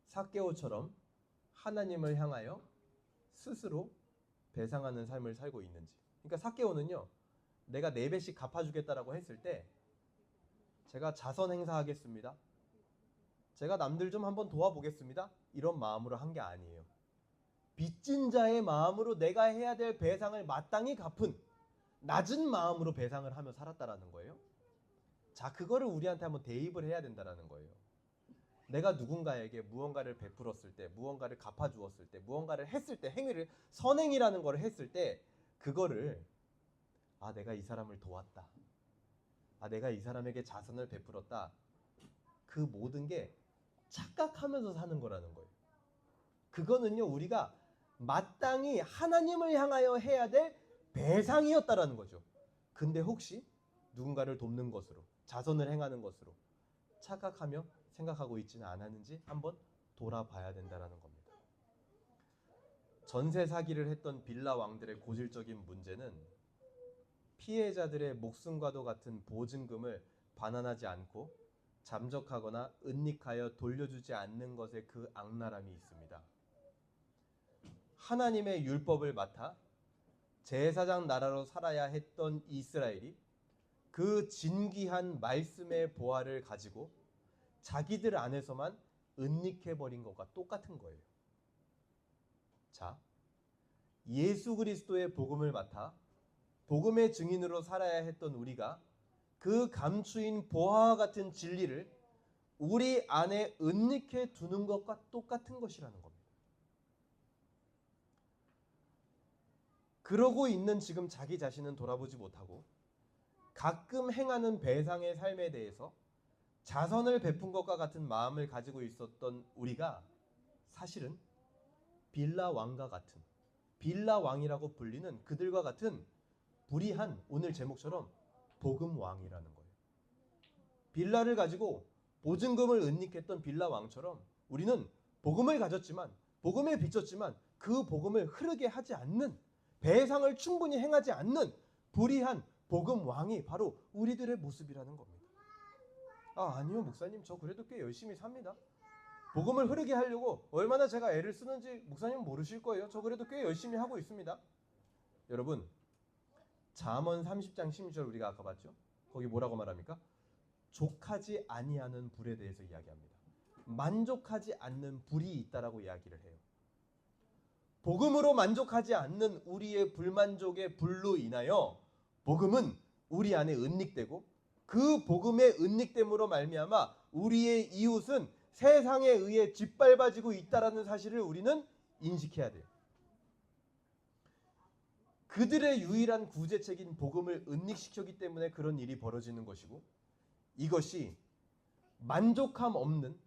삭개오처럼 하나님을 향하여 스스로 배상하는 삶을 살고 있는지. 그러니까 삭개오는요, 내가 4배씩 갚아주겠다라고 했을 때 제가 자선 행사하겠습니다, 제가 남들 좀 한번 도와보겠습니다, 이런 마음으로 한 게 아니에요. 빚진 자의 마음으로 내가 해야 될 배상을 마땅히 갚은 낮은 마음으로 배상을 하며 살았다라는 거예요. 자, 그거를 우리한테 한번 대입을 해야 된다라는 거예요. 내가 누군가에게 무언가를 베풀었을 때, 무언가를 갚아주었을 때, 무언가를 했을 때, 행위를, 선행이라는 걸 했을 때 그거를 내가 이 사람을 도왔다, 내가 이 사람에게 자선을 베풀었다, 그 모든 게 착각하면서 사는 거라는 거예요. 그거는요, 우리가 마땅히 하나님을 향하여 해야 될 배상이었다라는 거죠. 근데 혹시 누군가를 돕는 것으로, 자선을 행하는 것으로 착각하며 생각하고 있지는 않았는지 한번 돌아봐야 된다라는 겁니다. 전세 사기를 했던 빌라 왕들의 고질적인 문제는 피해자들의 목숨과도 같은 보증금을 반환하지 않고 잠적하거나 은닉하여 돌려주지 않는 것에 그 악랄함이 있습니다. 하나님의 율법을 맡아 제사장 나라로 살아야 했던 이스라엘이 그 진귀한 말씀의 보화를 가지고 자기들 안에서만 은닉해버린 것과 똑같은 거예요. 자, 예수 그리스도의 복음을 맡아 복음의 증인으로 살아야 했던 우리가 그 감추인 보화와 같은 진리를 우리 안에 은닉해 두는 것과 똑같은 것이라는 겁니다. 그러고 있는 지금 자기 자신은 돌아보지 못하고 가끔 행하는 배상의 삶에 대해서 자선을 베푼 것과 같은 마음을 가지고 있었던 우리가 사실은 빌라 왕과 같은, 빌라 왕이라고 불리는 그들과 같은 불의한, 오늘 제목처럼 복음 왕이라는 거예요. 빌라를 가지고 보증금을 은닉했던 빌라 왕처럼 우리는 복음을 가졌지만, 복음에 비쳤지만 그 복음을 흐르게 하지 않는, 배상을 충분히 행하지 않는 불의한 복음 왕이 바로 우리들의 모습이라는 겁니다. 아니요 목사님, 저 그래도 꽤 열심히 삽니다. 복음을 흐르게 하려고 얼마나 제가 애를 쓰는지 목사님은 모르실 거예요. 저 그래도 꽤 열심히 하고 있습니다. 여러분, 잠언 30장 16절 우리가 아까 봤죠? 거기 뭐라고 말합니까? 족하지 아니하는 불에 대해서 이야기합니다. 만족하지 않는 불이 있다라고 이야기를 해요. 복음으로 만족하지 않는 우리의 불만족의 불로 인하여 복음은 우리 안에 은닉되고 그 복음의 은닉됨으로 말미암아 우리의 이웃은 세상에 의해 짓밟아지고 있다라는 사실을 우리는 인식해야 돼요. 그들의 유일한 구제책인 복음을 은닉시켰기 때문에 그런 일이 벌어지는 것이고, 이것이 만족함 없는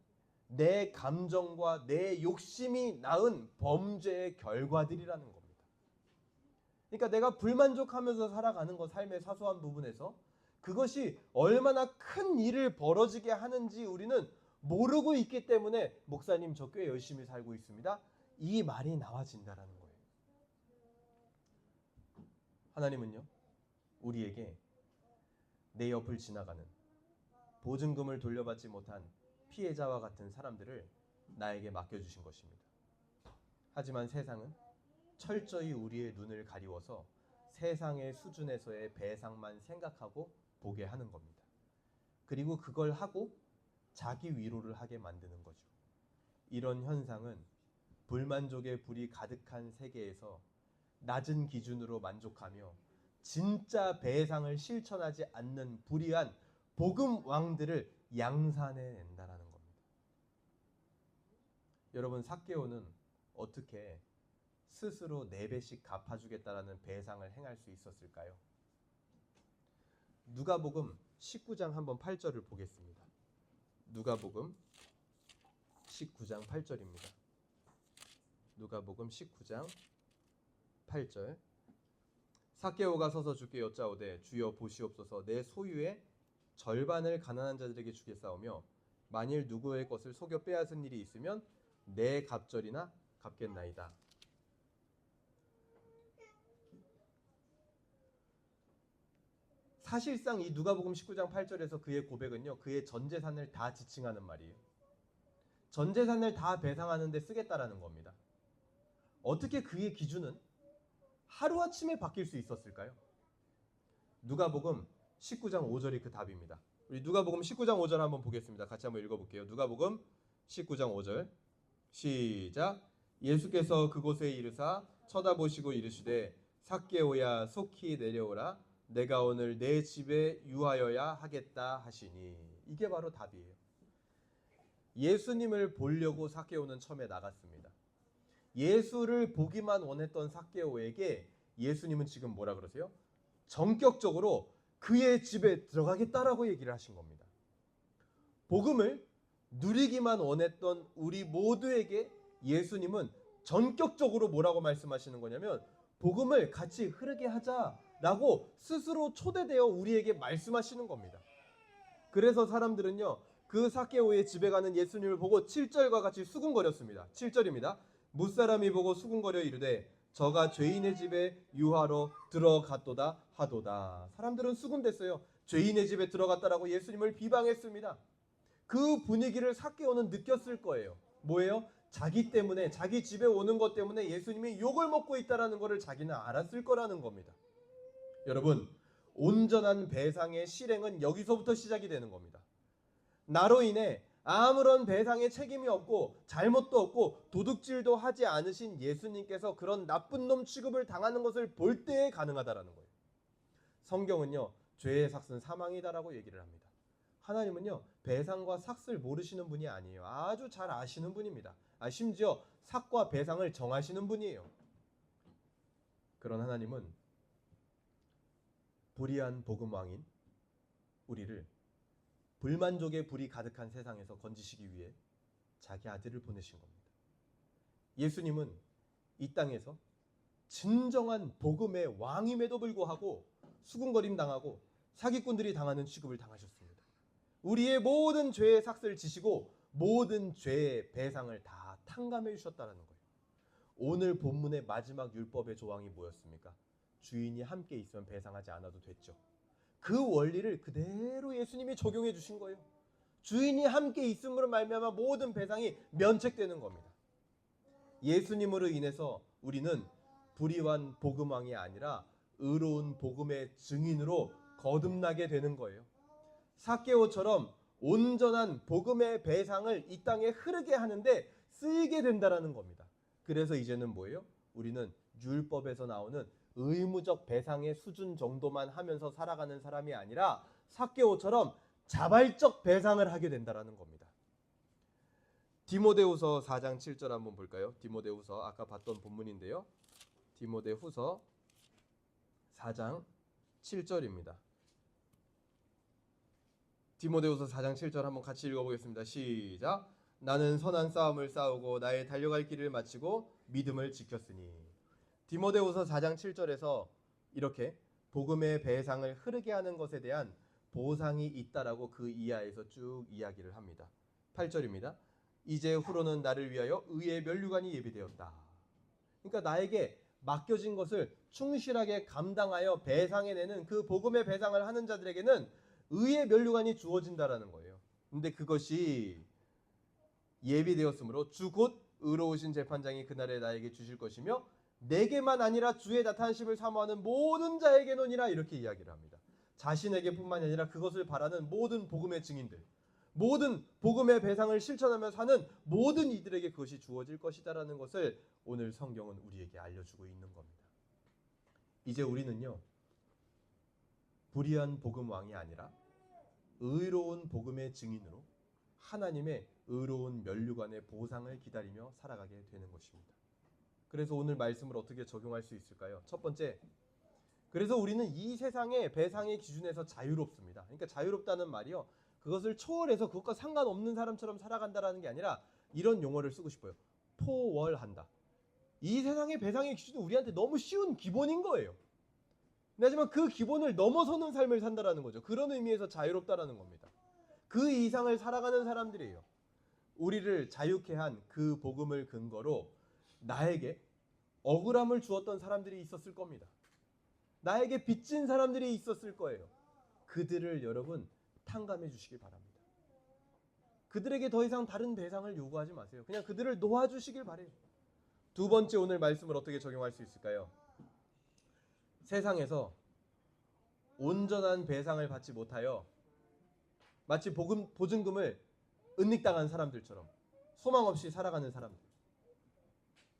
내 감정과 내 욕심이 낳은 범죄의 결과들이라는 겁니다. 그러니까 내가 불만족하면서 살아가는 것, 삶의 사소한 부분에서 그것이 얼마나 큰 일을 벌어지게 하는지 우리는 모르고 있기 때문에 목사님, 저 꽤 열심히 살고 있습니다, 이 말이 나와진다라는 거예요. 하나님은요, 우리에게 내 옆을 지나가는 보증금을 돌려받지 못한 피해자와 같은 사람들을 나에게 맡겨주신 것입니다. 하지만 세상은 철저히 우리의 눈을 가리워서 세상의 수준에서의 배상만 생각하고 보게 하는 겁니다. 그리고 그걸 하고 자기 위로를 하게 만드는 거죠. 이런 현상은 불만족의 불이 가득한 세계에서 낮은 기준으로 만족하며 진짜 배상을 실천하지 않는 불의한 복음 왕들을 양산해낸다라는 겁니다. 여러분, 삭개오는 어떻게 스스로 4배씩 갚아주겠다라는 배상을 행할 수 있었을까요? 누가복음 19장 한번 8절을 보겠습니다. 누가복음 19장 8절입니다. 누가복음 19장 8절. 삭개오가 서서 주께 여짜오되 주여 보시옵소서, 내 소유의 절반을 가난한 자들에게 주겠사오며 만일 누구의 것을 속여 빼앗은 일이 있으면 내 갑절이나 갚겠나이다. 사실상 이 누가복음 19장 8절에서 그의 고백은요, 그의 전 재산을 다 지칭하는 말이에요. 전 재산을 다 배상하는 데 쓰겠다라는 겁니다. 어떻게 그의 기준은 하루아침에 바뀔 수 있었을까요? 누가복음 19장 5절이 그 답입니다. 우리 누가복음 19장 5절 한번 보겠습니다. 같이 한번 읽어볼게요. 누가복음 19장 5절 시작. 예수께서 그곳에 이르사 쳐다보시고 이르시되 삭개오야 속히 내려오라 내가 오늘 내 집에 유하여야 하겠다 하시니. 이게 바로 답이에요. 예수님을 보려고 삭개오는 처음에 나갔습니다. 예수를 보기만 원했던 삭개오에게 예수님은 지금 뭐라 그러세요? 전격적으로 그의 집에 들어가겠다라고 얘기를 하신 겁니다. 복음을 누리기만 원했던 우리 모두에게 예수님은 전격적으로 뭐라고 말씀하시는 거냐면 복음을 같이 흐르게 하자라고 스스로 초대되어 우리에게 말씀하시는 겁니다. 그래서 사람들은요, 그 삭개오의 집에 가는 예수님을 보고 7절과 같이 수군거렸습니다. 7절입니다. 무사람이 보고 수군거려 이르되 저가 죄인의 집에 유하러 들어갔도다 하도다. 사람들은 수군댔어요. 죄인의 집에 들어갔다라고 예수님을 비방했습니다. 그 분위기를 삭개오는 느꼈을 거예요. 뭐예요? 자기 때문에, 자기 집에 오는 것 때문에 예수님이 욕을 먹고 있다는 것을 자기는 알았을 거라는 겁니다. 여러분, 온전한 배상의 실행은 여기서부터 시작이 되는 겁니다. 나로 인해 아무런 배상의 책임이 없고 잘못도 없고 도둑질도 하지 않으신 예수님께서 그런 나쁜 놈 취급을 당하는 것을 볼 때에 가능하다라는 거예요. 성경은요, 죄의 삭은 사망이다라고 얘기를 합니다. 하나님은요, 배상과 삭을 모르시는 분이 아니에요. 아주 잘 아시는 분입니다. 심지어 삭과 배상을 정하시는 분이에요. 그런 하나님은 불의한 복음왕인 우리를 불만족의 불이 가득한 세상에서 건지시기 위해 자기 아들을 보내신 겁니다. 예수님은 이 땅에서 진정한 복음의 왕임에도 불구하고 수군거림 당하고 사기꾼들이 당하는 취급을 당하셨습니다. 우리의 모든 죄의 삭을 지시고 모든 죄의 배상을 다 탕감해 주셨다는 거예요. 오늘 본문의 마지막 율법의 조항이 뭐였습니까? 주인이 함께 있으면 배상하지 않아도 됐죠. 그 원리를 그대로 예수님이 적용해 주신 거예요. 주인이 함께 있음으로 말미암아 모든 배상이 면책되는 겁니다. 예수님으로 인해서 우리는 불의한 복음왕이 아니라 의로운 복음의 증인으로 거듭나게 되는 거예요. 삭개오처럼 온전한 복음의 배상을 이 땅에 흐르게 하는데 쓰이게 된다라는 겁니다. 그래서 이제는 뭐예요? 우리는 율법에서 나오는 의무적 배상의 수준 정도만 하면서 살아가는 사람이 아니라 삭개오처럼 자발적 배상을 하게 된다라는 겁니다. 디모데후서 4장 7절 한번 볼까요? 디모데후서 아까 봤던 본문인데요. 디모데후서 4장 7절입니다. 디모데후서 4장 7절 한번 같이 읽어보겠습니다. 시작. 나는 선한 싸움을 싸우고 나의 달려갈 길을 마치고 믿음을 지켰으니. 디모데후서 4장 7절에서 이렇게 복음의 배상을 흐르게 하는 것에 대한 보상이 있다라고 그 이하에서 쭉 이야기를 합니다. 8절입니다. 이제 후로는 나를 위하여 의의 면류관이 예비되었다. 그러니까 나에게 맡겨진 것을 충실하게 감당하여 배상해내는 그 복음의 배상을 하는 자들에게는 의의 면류관이 주어진다라는 거예요. 근데 그것이 예비되었으므로 주 곧 의로우신 재판장이 그날에 나에게 주실 것이며 내게만 아니라 주의 나타나심을 사모하는 모든 자에게노니라 이렇게 이야기를 합니다. 자신에게뿐만 아니라 그것을 바라는 모든 복음의 증인들, 모든 복음의 배상을 실천하며 사는 모든 이들에게 그것이 주어질 것이다라는 것을 오늘 성경은 우리에게 알려주고 있는 겁니다. 이제 우리는요, 불의한 복음 왕이 아니라 의로운 복음의 증인으로 하나님의 의로운 면류관의 보상을 기다리며 살아가게 되는 것입니다. 그래서 오늘 말씀을 어떻게 적용할 수 있을까요? 첫 번째, 그래서 우리는 이 세상의 배상의 기준에서 자유롭습니다. 그러니까 자유롭다는 말이요, 그것을 초월해서 그것과 상관없는 사람처럼 살아간다라는 게 아니라 이런 용어를 쓰고 싶어요. 포월한다. 이 세상의 배상의 기준은 우리한테 너무 쉬운 기본인 거예요. 하지만 그 기본을 넘어서는 삶을 산다라는 거죠. 그런 의미에서 자유롭다라는 겁니다. 그 이상을 살아가는 사람들이에요. 우리를 자유케 한 그 복음을 근거로 나에게 억울함을 주었던 사람들이 있었을 겁니다. 나에게 빚진 사람들이 있었을 거예요. 그들을 여러분 탕감해 주시기 바랍니다. 그들에게 더 이상 다른 배상을 요구하지 마세요. 그냥 그들을 놓아주시길 바래요. 두 번째, 오늘 말씀을 어떻게 적용할 수 있을까요? 세상에서 온전한 배상을 받지 못하여 마치 보증금을 은닉당한 사람들처럼 소망 없이 살아가는 사람들,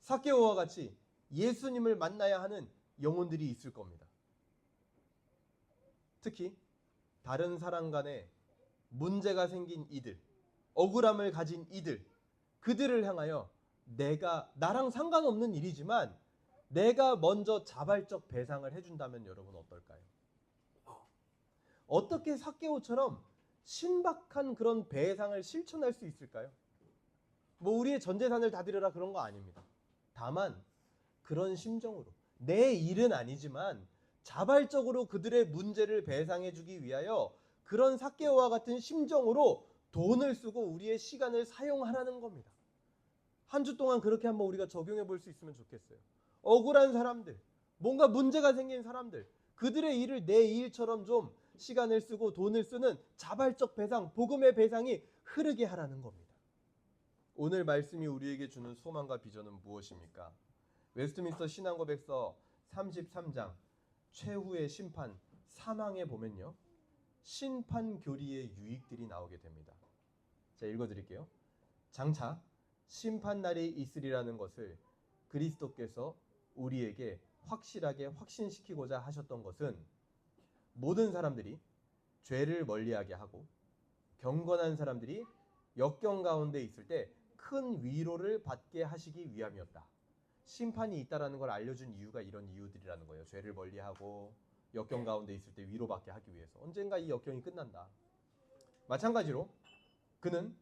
삭개오와 같이 예수님을 만나야 하는 영혼들이 있을 겁니다. 특히 다른 사람 간에 문제가 생긴 이들, 억울함을 가진 이들, 그들을 향하여 나랑 상관없는 일이지만 내가 먼저 자발적 배상을 해준다면 여러분 어떨까요? 어떻게 삭개오처럼 신박한 그런 배상을 실천할 수 있을까요? 뭐 우리의 전 재산을 다 드려라 그런 거 아닙니다. 다만 그런 심정으로 내 일은 아니지만 자발적으로 그들의 문제를 배상해주기 위하여 그런 삭개오와 같은 심정으로 돈을 쓰고 우리의 시간을 사용하라는 겁니다. 한 주 동안 그렇게 한번 우리가 적용해 볼 수 있으면 좋겠어요. 억울한 사람들, 뭔가 문제가 생긴 사람들, 그들의 일을 내 일처럼 좀 시간을 쓰고 돈을 쓰는 자발적 배상, 복음의 배상이 흐르게 하라는 겁니다. 오늘 말씀이 우리에게 주는 소망과 비전은 무엇입니까? 웨스트민스터 신앙고백서 33장 최후의 심판, 사망에 보면요, 심판 교리의 유익들이 나오게 됩니다. 제가 읽어드릴게요. 장차 심판 날이 있으리라는 것을 그리스도께서 우리에게 확실하게 확신시키고자 하셨던 것은 모든 사람들이 죄를 멀리하게 하고 경건한 사람들이 역경 가운데 있을 때 큰 위로를 받게 하시기 위함이었다. 심판이 있다라는 걸 알려준 이유가 이런 이유들이라는 거예요. 죄를 멀리하고 역경 가운데 있을 때 위로받게 하기 위해서. 언젠가 이 역경이 끝난다. 마찬가지로 그는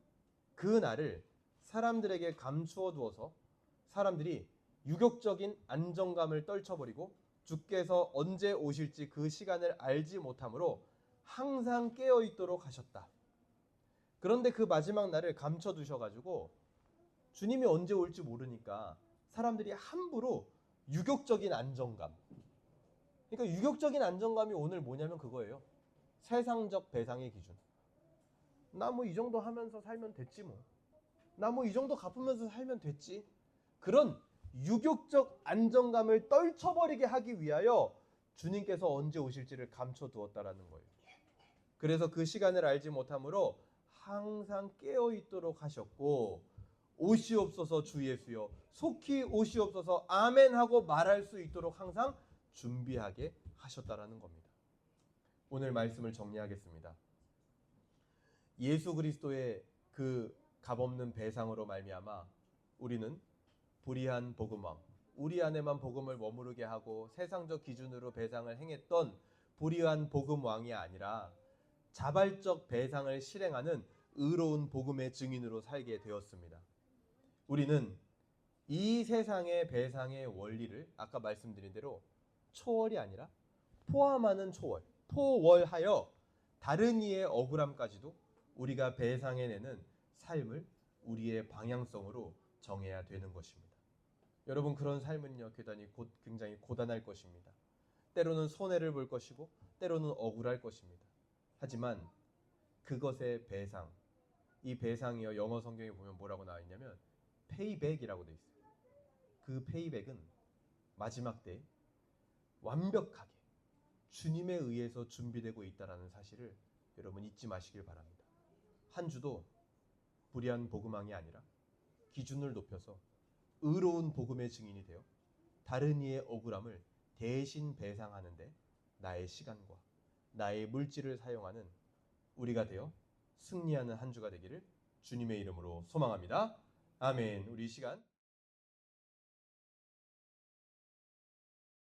그 날을 사람들에게 감추어 두어서 사람들이 유격적인 안정감을 떨쳐버리고 주께서 언제 오실지 그 시간을 알지 못하므로 항상 깨어있도록 하셨다. 그런데 그 마지막 날을 감춰두셔가지고 주님이 언제 올지 모르니까 사람들이 함부로 유격적인 안정감, 그러니까 유격적인 안정감이 오늘 뭐냐면 그거예요. 세상적 배상의 기준. 나 뭐 이 정도 하면서 살면 됐지 뭐. 나 뭐 이 정도 갚으면서 살면 됐지. 그런 유격적 안정감을 떨쳐버리게 하기 위하여 주님께서 언제 오실지를 감춰두었다라는 거예요. 그래서 그 시간을 알지 못하므로 항상 깨어있도록 하셨고, 오시옵소서 주 예수여, 속히 오시옵소서 아멘 하고 말할 수 있도록 항상 준비하게 하셨다라는 겁니다. 오늘 말씀을 정리하겠습니다. 예수 그리스도의 그 값없는 배상으로 말미암아 우리는 불의한 복음왕, 우리 안에만 복음을 머무르게 하고 세상적 기준으로 배상을 행했던 불의한 복음왕이 아니라 자발적 배상을 실행하는 의로운 복음의 증인으로 살게 되었습니다. 우리는 이 세상의 배상의 원리를 아까 말씀드린 대로 초월이 아니라 포함하는 초월, 포월하여 다른 이의 억울함까지도 우리가 배상해내는 삶을 우리의 방향성으로 정해야 되는 것입니다. 여러분, 그런 삶은요, 굉장히 고단할 것입니다. 때로는 손해를 볼 것이고 때로는 억울할 것입니다. 하지만 그것의 배상, 이 배상이요, 영어 성경에 보면 뭐라고 나와 있냐면 페이백이라고 돼 있어요. 그 페이백은 마지막 때 완벽하게 주님에 의해서 준비되고 있다는 사실을 여러분 잊지 마시길 바랍니다. 한 주도 불의한 복음왕이 아니라 기준을 높여서 의로운 복음의 증인이 되어 다른 이의 억울함을 대신 배상하는데 나의 시간과 나의 물질을 사용하는 우리가 되어 승리하는 한 주가 되기를 주님의 이름으로 소망합니다. 아멘. 우리 이 시간